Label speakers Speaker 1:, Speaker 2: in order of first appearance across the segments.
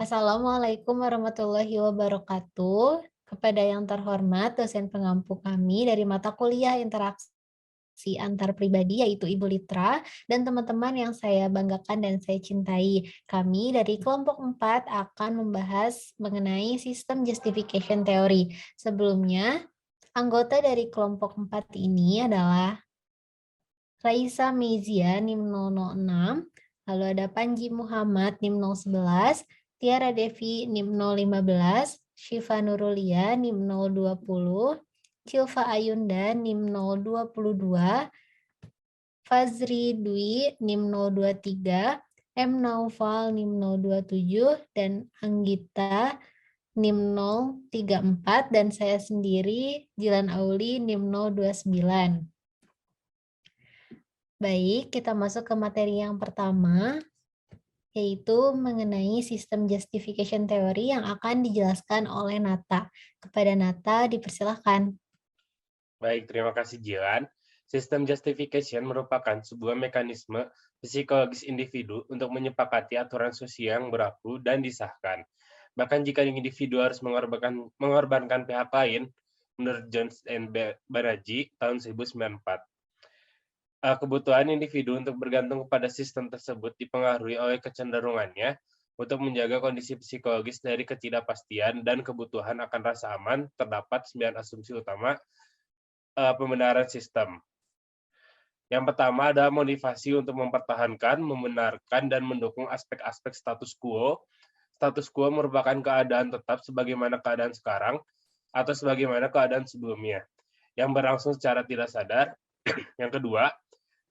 Speaker 1: Assalamualaikum warahmatullahi wabarakatuh. Kepada yang terhormat dosen pengampu kami dari mata kuliah interaksi antar pribadi yaitu Ibu Litra dan teman-teman yang saya banggakan dan saya cintai. Kami dari kelompok 4 akan membahas mengenai sistem justification theory. Sebelumnya, anggota dari kelompok 4 ini adalah Raisa Mezia NIM 006, lalu ada Panji Muhammad NIM 011, Tiara Devi NIM 015, Syifa Nurulia NIM 020, Cilva Ayunda NIM 022, Fazri Dwi NIM 023, M. Naufal NIM 027, dan Anggita NIM 034, dan saya sendiri Jilan Auli NIM 029. Baik, kita masuk ke materi yang pertama, yaitu mengenai sistem justification theory yang akan dijelaskan oleh Nata. Kepada Nata, dipersilahkan.
Speaker 2: Baik, terima kasih Jilan. Sistem justification merupakan sebuah mekanisme psikologis individu untuk menyepakati aturan sosial yang berlaku dan disahkan. Bahkan jika individu harus mengorbankan pihak lain, menurut Jones and Baraji tahun 1994. Kebutuhan individu untuk bergantung kepada sistem tersebut dipengaruhi oleh kecenderungannya untuk menjaga kondisi psikologis dari ketidakpastian dan kebutuhan akan rasa aman. Terdapat 9 asumsi utama pembenaran sistem. Yang pertama adalah motivasi untuk mempertahankan, membenarkan, dan mendukung aspek-aspek status quo. Status quo merupakan keadaan tetap sebagaimana keadaan sekarang atau sebagaimana keadaan sebelumnya, yang berlangsung secara tidak sadar. Yang kedua,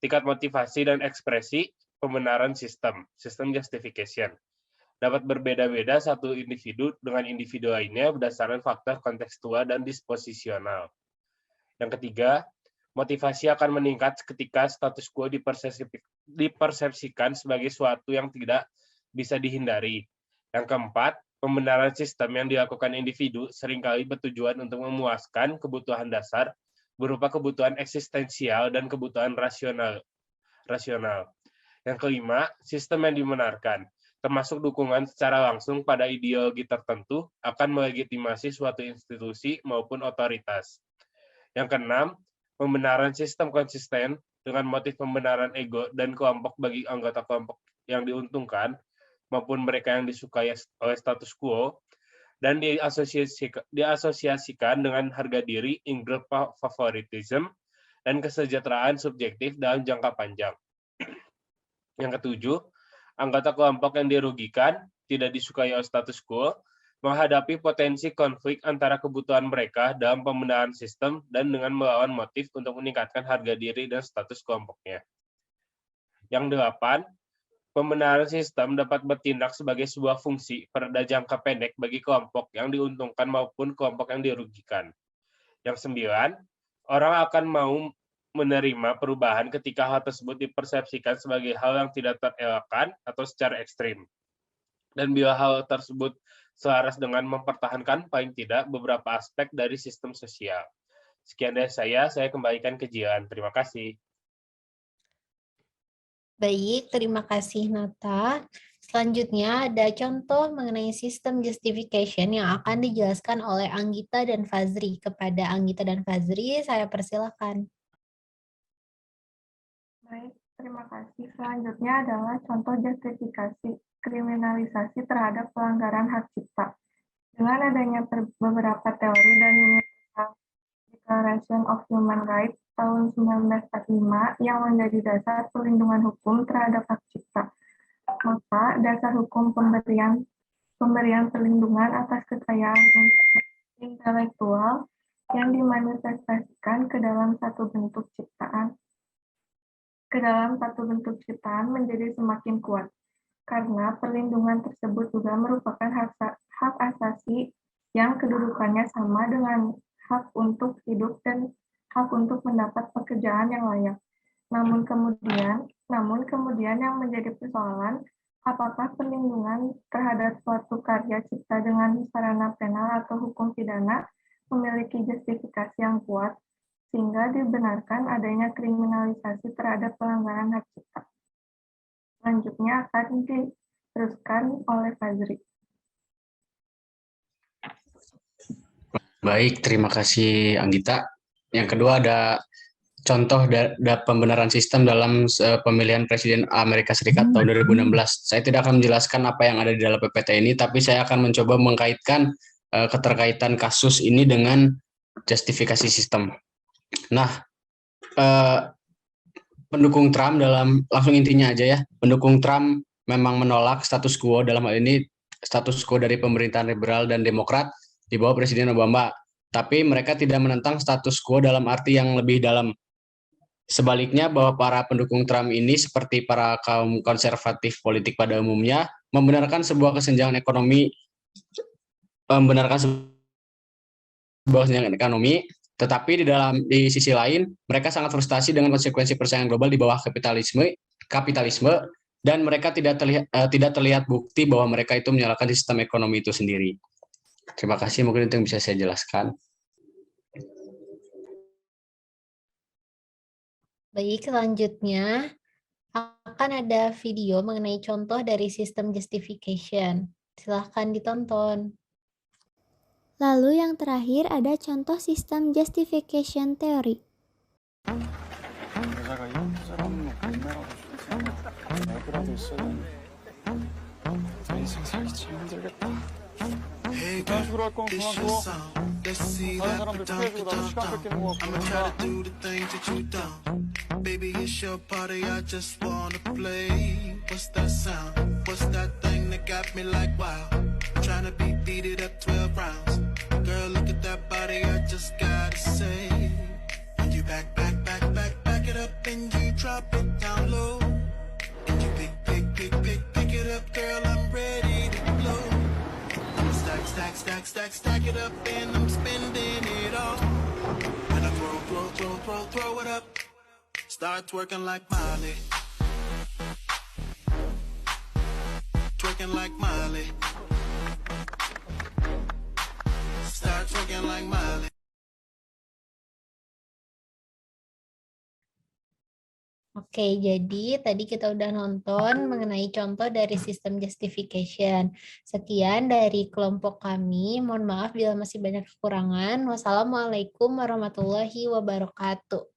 Speaker 2: tingkat motivasi dan ekspresi pembenaran sistem justification. Dapat berbeda-beda satu individu dengan individu lainnya berdasarkan faktor kontekstual dan disposisional. Yang ketiga, motivasi akan meningkat ketika status quo dipersepsikan sebagai suatu yang tidak bisa dihindari. Yang keempat, pembenaran sistem yang dilakukan individu seringkali bertujuan untuk memuaskan kebutuhan dasar berupa kebutuhan eksistensial dan kebutuhan rasional. Yang kelima, sistem yang dibenarkan, termasuk dukungan secara langsung pada ideologi tertentu, akan melegitimasi suatu institusi maupun otoritas. Yang keenam, pembenaran sistem konsisten dengan motif pembenaran ego dan kelompok bagi anggota kelompok yang diuntungkan, maupun mereka yang disukai oleh status quo, dan diasosiasikan dengan harga diri, in-group favoritism, dan kesejahteraan subjektif dalam jangka panjang. Yang ketujuh, anggota kelompok yang dirugikan, tidak disukai oleh status quo, menghadapi potensi konflik antara kebutuhan mereka dalam pembenahan sistem dan dengan melawan motif untuk meningkatkan harga diri dan status kelompoknya. Yang delapan, pembenaran sistem dapat bertindak sebagai sebuah fungsi pada jangka pendek bagi kelompok yang diuntungkan maupun kelompok yang dirugikan. Yang sembilan, orang akan mau menerima perubahan ketika hal tersebut dipersepsikan sebagai hal yang tidak terelakkan atau secara ekstrim. Dan bila hal tersebut selaras dengan mempertahankan paling tidak beberapa aspek dari sistem sosial. Sekian dari saya kembalikan ke Jilan. Terima kasih.
Speaker 1: Baik, terima kasih Nata. Selanjutnya ada contoh mengenai sistem justification yang akan dijelaskan oleh Anggita dan Fazri. Kepada Anggita dan Fazri, saya persilahkan.
Speaker 3: Baik, terima kasih. Selanjutnya adalah contoh justifikasi kriminalisasi terhadap pelanggaran hak cipta. Dengan adanya beberapa teori dan Universal Declaration of Human Rights tahun 1945 yang menjadi dasar perlindungan hukum terhadap hak cipta, maka dasar hukum pemberian perlindungan atas kekayaan intelektual yang dimanifestasikan ke dalam satu bentuk ciptaan menjadi semakin kuat, karena perlindungan tersebut juga merupakan hak asasi yang kedudukannya sama dengan hak untuk hidup dan hak untuk mendapat pekerjaan yang layak. Namun kemudian yang menjadi persoalan, apakah perlindungan terhadap suatu karya cipta dengan sarana penal atau hukum pidana memiliki justifikasi yang kuat sehingga dibenarkan adanya kriminalisasi terhadap pelanggaran hak cipta. Selanjutnya akan diteruskan oleh Fazri.
Speaker 4: Baik, terima kasih Anggita. Yang kedua ada contoh pembenaran sistem dalam pemilihan Presiden Amerika Serikat tahun 2016. Saya tidak akan menjelaskan apa yang ada di dalam PPT ini, tapi saya akan mencoba mengkaitkan keterkaitan kasus ini dengan justifikasi sistem. Nah, pendukung Trump langsung intinya aja ya, pendukung Trump memang menolak status quo, dalam hal ini status quo dari pemerintahan liberal dan demokrat di bawah Presiden Obama. Tapi mereka tidak menentang status quo dalam arti yang lebih dalam. Sebaliknya, bahwa para pendukung Trump ini seperti para kaum konservatif politik pada umumnya membenarkan sebuah kesenjangan ekonomi, tetapi di sisi lain mereka sangat frustasi dengan konsekuensi persaingan global di bawah kapitalisme, dan mereka tidak terlihat bukti bahwa mereka itu menyalahkan sistem ekonomi itu sendiri. Terima kasih, mungkin itu yang bisa saya jelaskan.
Speaker 1: Baik, selanjutnya akan ada video mengenai contoh dari sistem justification. Silahkan ditonton.
Speaker 5: Lalu yang terakhir ada contoh sistem justification theory.
Speaker 6: Hey, this your song. Let's see that I'ma try to do the things that you don't. Baby, it's your party, I just wanna play. What's that sound? What's that thing that got me like wow? Trying to beat it up 12 rounds. Girl, look at that body, I just gotta say. When you back it up and you drop it down low. And you pick it up, girl, I'm ready to blow. Stack it up and I'm spending it all. When I throw it up, start twerking like Miley. Twerking like Miley. Start twerking like Miley.
Speaker 1: Oke, jadi tadi kita udah nonton mengenai contoh dari sistem justification. Sekian dari kelompok kami. Mohon maaf bila masih banyak kekurangan. Wassalamualaikum warahmatullahi wabarakatuh.